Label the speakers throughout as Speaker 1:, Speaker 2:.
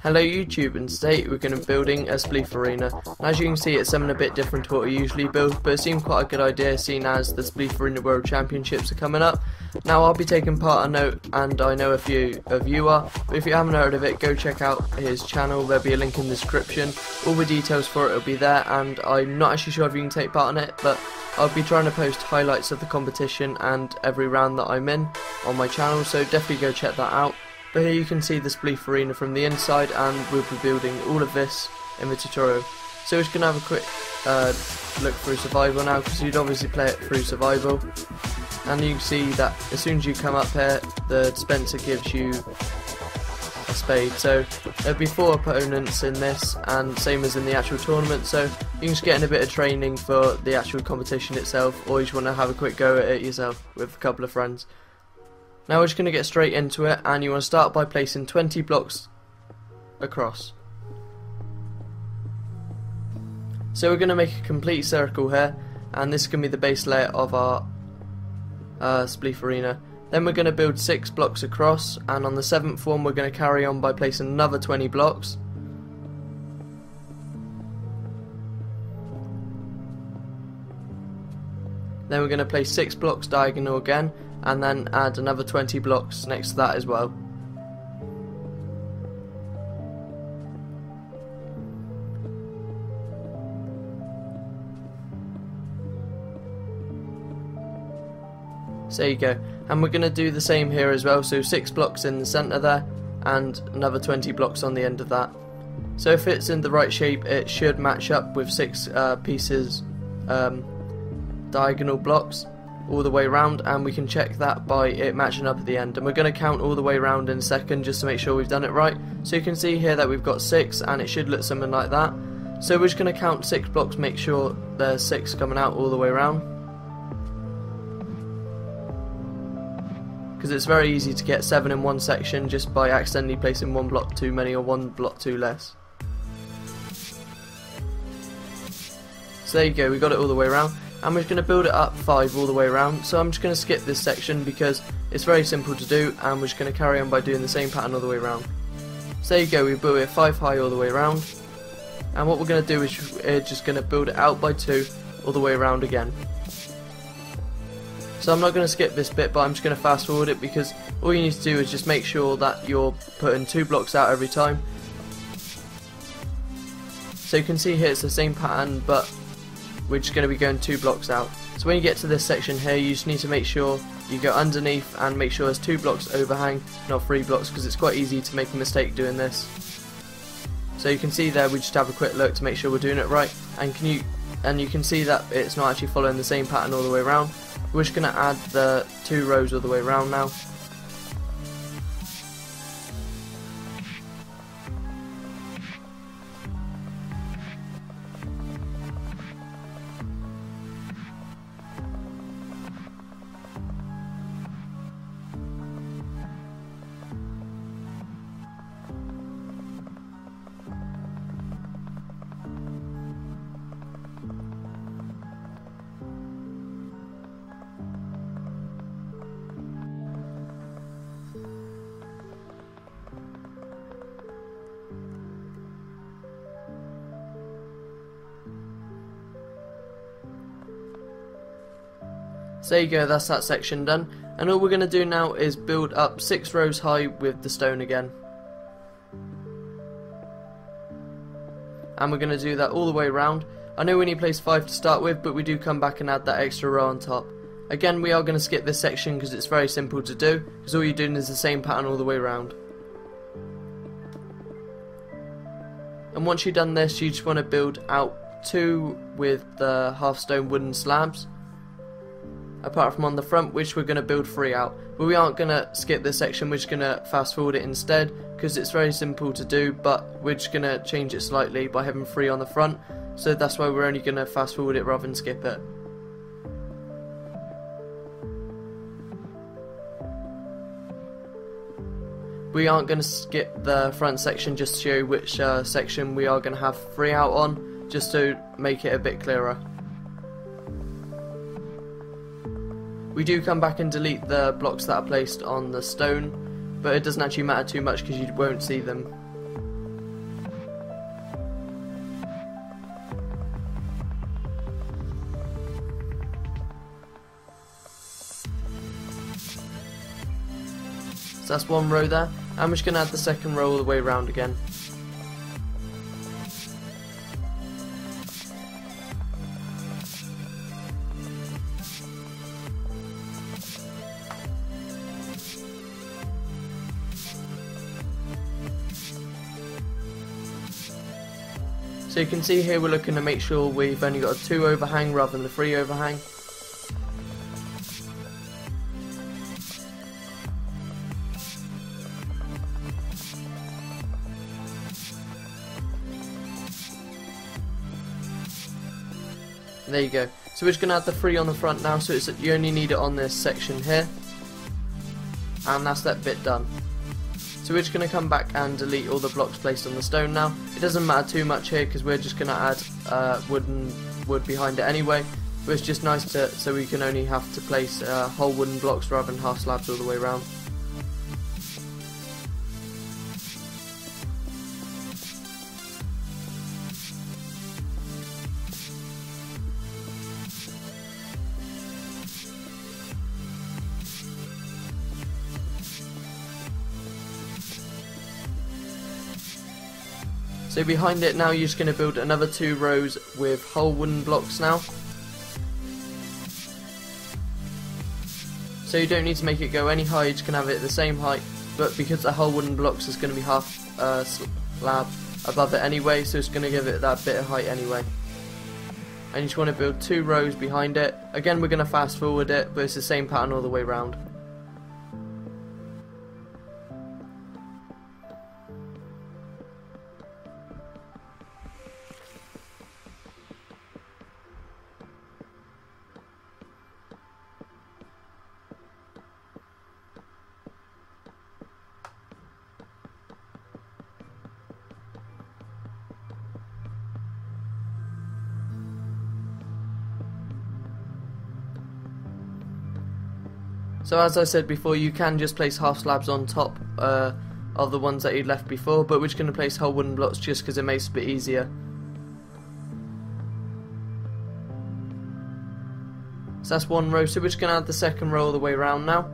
Speaker 1: Hello YouTube, and today we're going to be building a Spleef arena. And as you can see, it's something a bit different to what we usually build, but it seemed quite a good idea seeing as the Spleef Arena World Championships are coming up. Now I'll be taking part in it, and I know a few of you are, but if you haven't heard of it, go check out his channel. There'll be a link in the description. All the details for it will be there, and I'm not actually sure if you can take part in it, but I'll be trying to post highlights of the competition and every round that I'm in on my channel, so definitely go check that out. But here you can see the Spleef arena from the inside, and we'll be building all of this in the tutorial. So we're just going to have a quick look through survival now, because you'd obviously play it through survival. And you can see that as soon as you come up here, the dispenser gives you a spade. So there'll be 4 opponents in this, and same as in the actual tournament, so you can just get in a bit of training for the actual competition itself, or you just want to have a quick go at it yourself with a couple of friends. Now we're just going to get straight into it, and you want to start by placing 20 blocks across. So we're going to make a complete circle here, and this is going to be the base layer of our Spleef arena. Then we're going to build 6 blocks across, and on the 7th one we're going to carry on by placing another 20 blocks. Then we're going to place 6 blocks diagonal again, and then add another 20 blocks next to that as well. So there you go, and we're going to do the same here as well, so 6 blocks in the centre there and another 20 blocks on the end of that. So if it's in the right shape, it should match up with 6 pieces diagonal blocks all the way around, and we can check that by it matching up at the end. And we're going to count all the way around in a second just to make sure we've done it right. So you can see here that we've got 6, and it should look something like that. So we're just going to count 6 blocks, make sure there's 6 coming out all the way around, because it's very easy to get 7 in one section just by accidentally placing 1 block too many or 1 block too less. So there you go, we got it all the way around. And we're just going to build it up 5 all the way around. So I'm just going to skip this section because it's very simple to do, and we're just going to carry on by doing the same pattern all the way around. So there you go, we built it 5 high all the way around, and what we're going to do is we're just going to build it out by 2 all the way around again. So I'm not going to skip this bit, but I'm just going to fast forward it, because all you need to do is just make sure that you're putting 2 blocks out every time. So you can see here it's the same pattern, but we're just going to be going 2 blocks out. So when you get to this section here, you just need to make sure you go underneath and make sure there's 2 blocks overhang, not 3 blocks, because it's quite easy to make a mistake doing this. So you can see there, we just have a quick look to make sure we're doing it right, and you can see that it's not actually following the same pattern all the way around. We're just going to add the 2 rows all the way around now. So there you go, that's that section done, and all we're going to do now is build up 6 rows high with the stone again. And we're going to do that all the way around. I know we only place 5 to start with, but we do come back and add that extra row on top. Again, we are going to skip this section because it's very simple to do, because all you're doing is the same pattern all the way around. And once you've done this, you just want to build out 2 with the half stone wooden slabs, apart from on the front, which we're going to build 3 out. But we aren't going to skip this section, we're just going to fast forward it instead, because it's very simple to do, but we're just going to change it slightly by having 3 on the front, so that's why we're only going to fast forward it rather than skip it. We aren't going to skip the front section just to show you which section we are going to have 3 out on, just to make it a bit clearer. We do come back and delete the blocks that are placed on the stone, but it doesn't actually matter too much because you won't see them So that's one row there, and we're just going to add the second row all the way around again. So you can see here we're looking to make sure we've only got a 2 overhang rather than the 3 overhang. There you go. So we're just going to add the 3 on the front now, so you only need it on this section here. And that's that bit done. So we're just going to come back and delete all the blocks placed on the stone now. It doesn't matter too much here because we're just going to add wood behind it anyway. But it's just nice so we can only have to place whole wooden blocks rather than half slabs all the way around. So behind it now you're just going to build another 2 rows with whole wooden blocks now. So you don't need to make it go any higher, you just can have it at the same height, but because the whole wooden blocks is going to be half slab above it anyway, so it's going to give it that bit of height anyway. And you just want to build 2 rows behind it. Again, we're going to fast forward it, but it's the same pattern all the way around. So as I said before, you can just place half slabs on top of the ones that you'd left before, but we're just going to place whole wooden blocks just because it makes it a bit easier. So that's one row, so we're just going to add the second row all the way around now,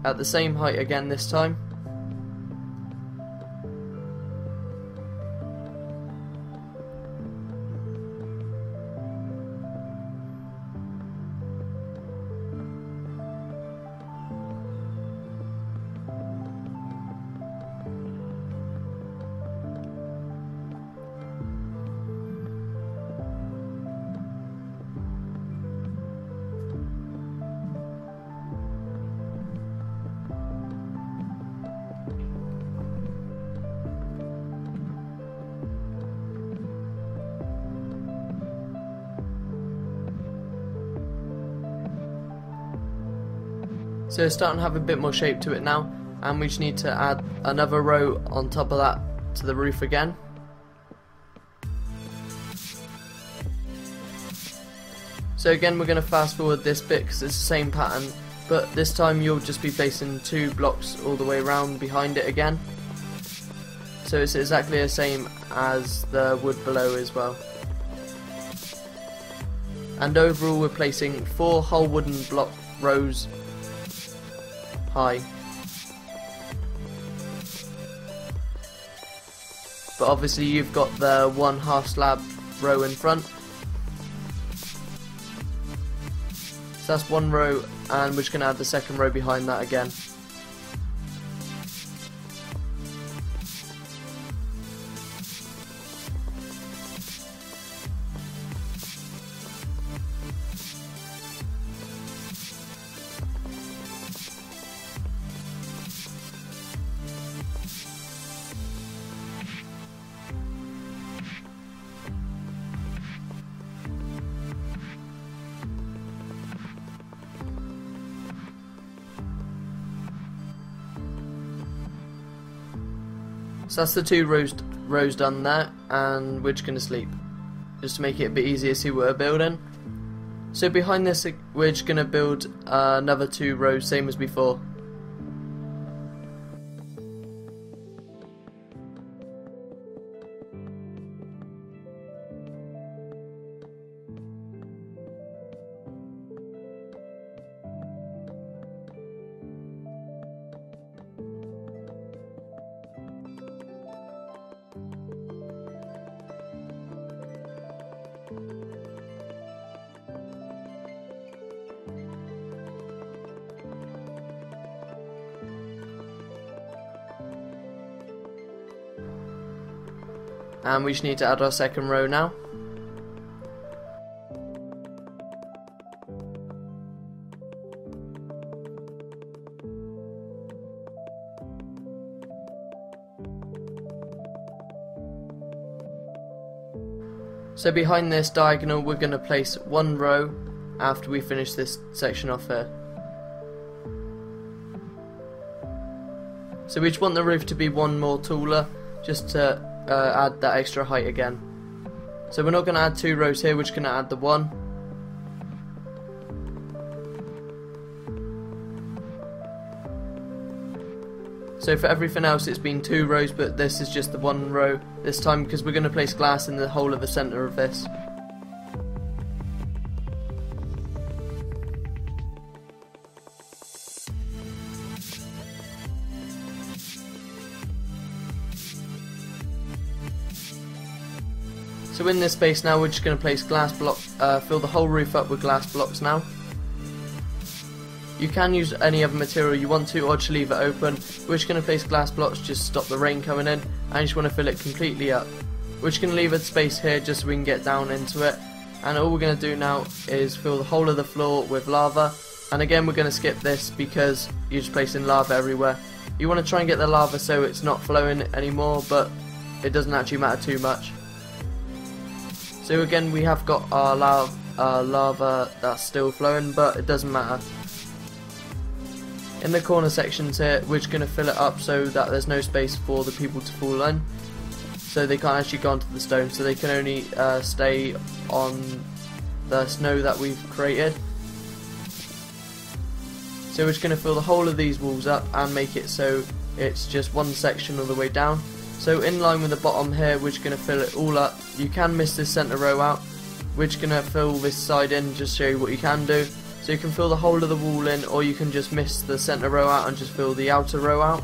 Speaker 1: at the same height again this time. So it's starting to have a bit more shape to it now, and we just need to add another row on top of that to the roof again. So again we're going to fast forward this bit because it's the same pattern, but this time you'll just be placing 2 blocks all the way around behind it again. So it's exactly the same as the wood below as well. And overall we're placing 4 whole wooden block rows high. But obviously you've got the 1 half slab row in front. So that's 1 row, and we're just going to add the second row behind that again. So that's the 2 rows done there, and we're just going to sleep, just to make it a bit easier to see what we're building. So behind this we're just going to build another 2 rows, same as before. And we just need to add our second row now. So behind this diagonal we're going to place one row after we finish this section off here. So we just want the roof to be one more taller, just to add that extra height again. So we're not going to add 2 rows here, we're just going to add the one. So for everything else it's been 2 rows, but this is just the 1 row this time because we're going to place glass in the whole of the centre of this. So in this space now we're just going to place glass blocks, fill the whole roof up with glass blocks now. You can use any other material you want to, or just leave it open. We're just going to place glass blocks just to stop the rain coming in, and you just want to fill it completely up. We're just going to leave a space here just so we can get down into it, and all we're going to do now is fill the whole of the floor with lava. And again we're going to skip this because you're just placing lava everywhere. You want to try and get the lava so it's not flowing anymore, but it doesn't actually matter too much. So again we have got our lava that's still flowing, but it doesn't matter. In the corner sections here we're just going to fill it up so that there's no space for the people to fall in, so they can't actually go onto the stone, so they can only stay on the snow that we've created. So we're just going to fill the whole of these walls up and make it so it's just one section all the way down. So in line with the bottom here we're just going to fill it all up. You can miss this centre row out. We're just going to fill this side in, just show you what you can do. So you can fill the whole of the wall in, or you can just miss the centre row out and just fill the outer row out.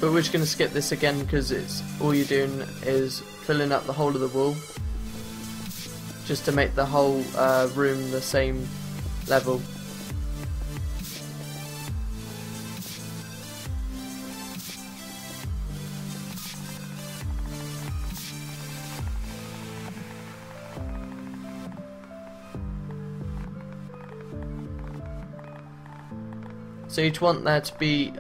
Speaker 1: But we're just going to skip this again because it's all you're doing is filling up the whole of the wall, just to make the whole room the same level. So you just want there to be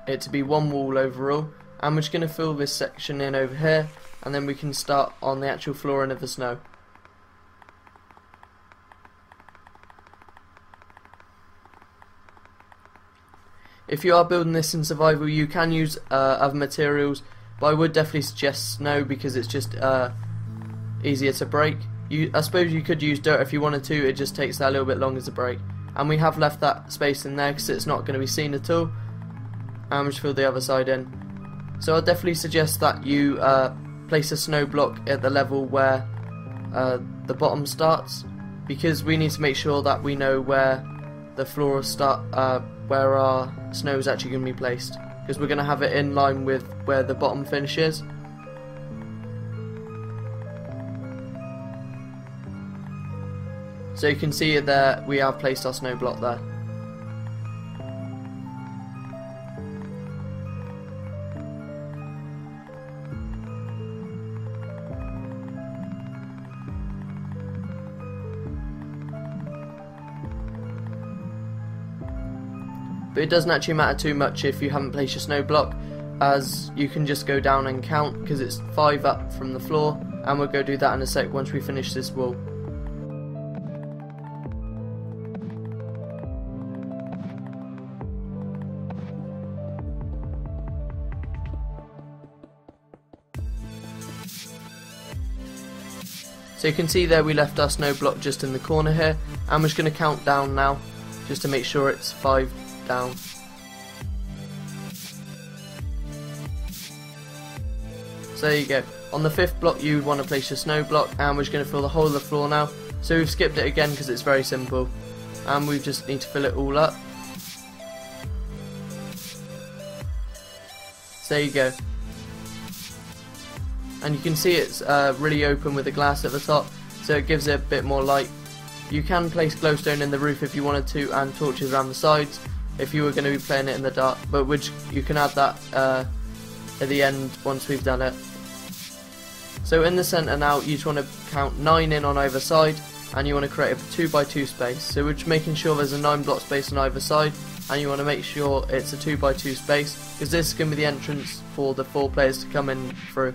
Speaker 1: it to be one wall overall, and we're just going to fill this section in over here, and then we can start on the actual flooring of the snow. If you are building this in survival you can use other materials, but I would definitely suggest snow because it's just easier to break. I suppose you could use dirt if you wanted to, it just takes that a little bit longer to break. And we have left that space in there because it's not going to be seen at all. And we'll just fill the other side in. So I'd definitely suggest that you place a snow block at the level where the bottom starts, because we need to make sure that we know where the floor where our snow is actually going to be placed, because we're going to have it in line with where the bottom finishes. So you can see it there, we have placed our snow block there. But it doesn't actually matter too much if you haven't placed your snow block, as you can just go down and count because it's 5 up from the floor, and we'll go do that in a sec once we finish this wall. So you can see there we left our snow block just in the corner here, and we're just going to count down now just to make sure it's 5 down. So there you go. On the 5th block you would want to place your snow block, and we're just going to fill the whole of the floor now. So we've skipped it again because it's very simple, and we just need to fill it all up. So there you go. And you can see it's really open with the glass at the top, so it gives it a bit more light. You can place glowstone in the roof if you wanted to, and torches around the sides if you were going to be playing it in the dark, but you can add that at the end once we've done it. So in the centre now, you just want to count 9 in on either side, and you want to create a 2x2 space. So we're just making sure there's a 9 block space on either side, and you want to make sure it's a 2x2 space, because this is going to be the entrance for the 4 players to come in through.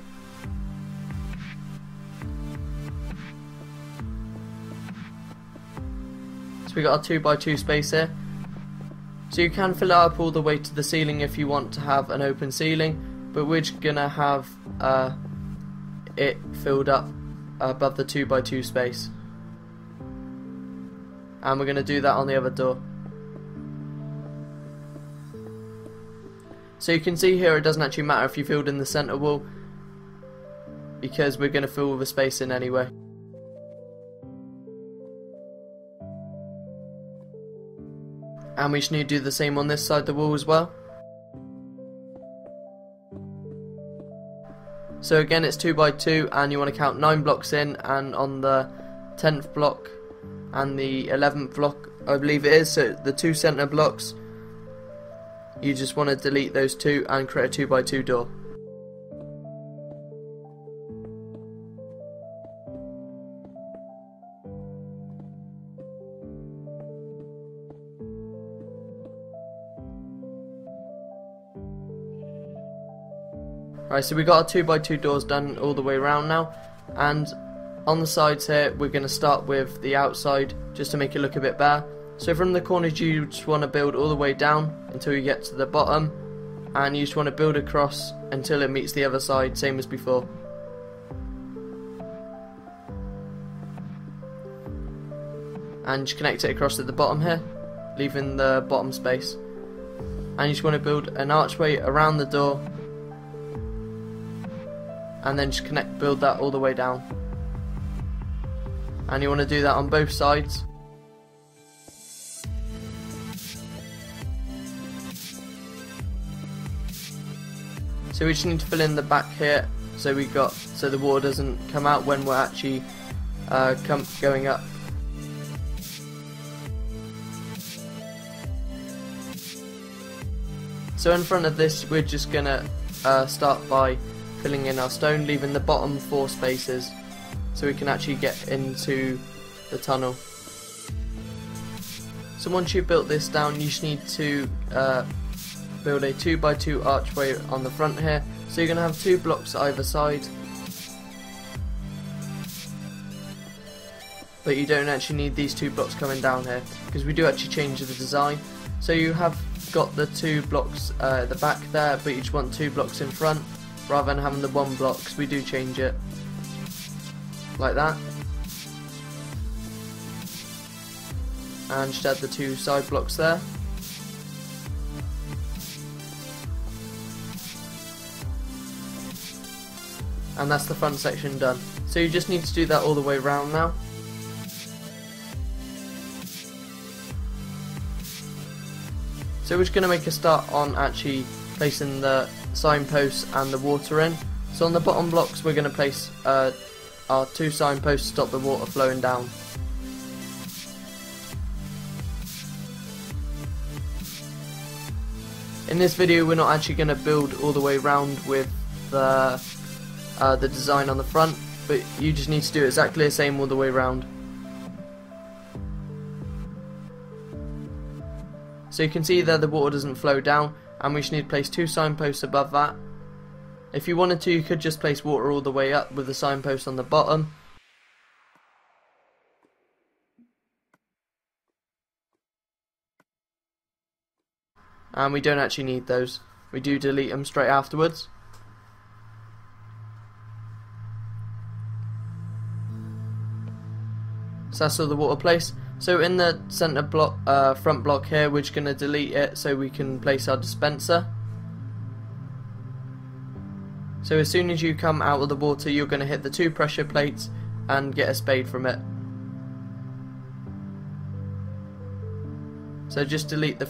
Speaker 1: So we got a 2x2 space here. So you can fill it up all the way to the ceiling if you want to have an open ceiling, but we're just going to have it filled up above the 2x2 space. And we're going to do that on the other door. So you can see here it doesn't actually matter if you filled in the centre wall, because we're going to fill the space in anyway. And we just need to do the same on this side of the wall as well. So again, it's 2x2, and you want to count 9 blocks in, and on the 10th block and the 11th block, I believe it is, so the 2 centre blocks, you just want to delete those 2 and create a 2x2 door. Right, so we got our 2x2 doors done all the way around now, and on the sides here we're going to start with the outside just to make it look a bit better. So from the corners you just want to build all the way down until you get to the bottom, and you just want to build across until it meets the other side, same as before. And just connect it across at the bottom here, leaving the bottom space. And you just want to build an archway around the door, and then just build that all the way down. And you want to do that on both sides. So we just need to fill in the back here, so the water doesn't come out when we're actually going up. So in front of this, we're just gonna start by filling in our stone, leaving the bottom 4 spaces so we can actually get into the tunnel. So once you've built this down, you just need to build a 2x2 archway on the front here. So you're going to have 2 blocks either side, but you don't actually need these 2 blocks coming down here, because we do actually change the design. So you have got the 2 blocks at the back there, but you just want 2 blocks in front rather than having the 1 block, because we do change it like that. And just add the 2 side blocks there. And that's the front section done. So you just need to do that all the way around now. So we're just going to make a start on actually placing the signposts and the water in. So on the bottom blocks we're going to place our 2 signposts to stop the water flowing down. In this video we're not actually going to build all the way around with the design on the front, but you just need to do exactly the same all the way around. So you can see there the water doesn't flow down, and we just need to place 2 signposts above that. If you wanted to, you could just place water all the way up with the signpost on the bottom. And we don't actually need those. We do delete them straight afterwards. So that's all the water place. So in the centre block, front block here, we're just going to delete it so we can place our dispenser. So as soon as you come out of the water, you're going to hit the 2 pressure plates and get a spade from it. So just delete the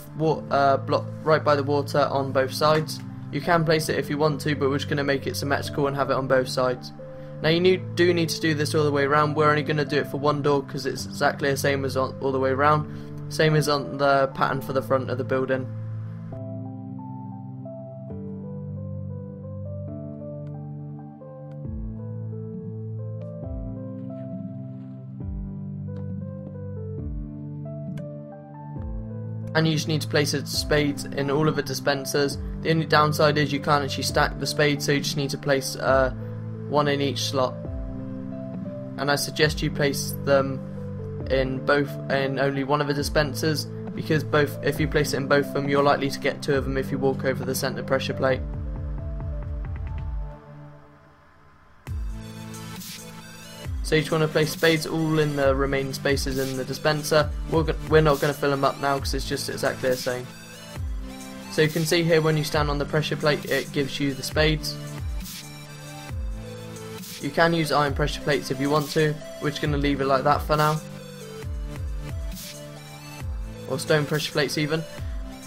Speaker 1: block right by the water on both sides. You can place it if you want to, but we're just going to make it symmetrical and have it on both sides. Now you do need to do this all the way around. We're only going to do it for 1 door because it's exactly the same as all the way around. Same as on the pattern for the front of the building. and you just need to place a spades in all of the dispensers. The only downside is you can't actually stack the spades, so you just need to place one in each slot. And I suggest you place them in only one of the dispensers, because if you place it in both of them, you're likely to get two of them if you walk over the centre pressure plate. So you just want to place spades all in the remaining spaces in the dispenser. We're not going to fill them up now because it's just exactly the same. So you can see here when you stand on the pressure plate, it gives you the spades. You can use iron pressure plates if you want to. We're just going to leave it like that for now. Or stone pressure plates even.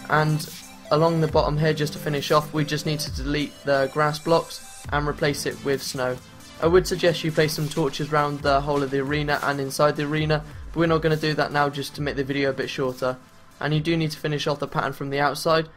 Speaker 1: And along the bottom here, just to finish off, we just need to delete the grass blocks and replace it with snow. I would suggest you place some torches around the whole of the arena and inside the arena, but we're not going to do that now just to make the video a bit shorter. And you do need to finish off the pattern from the outside,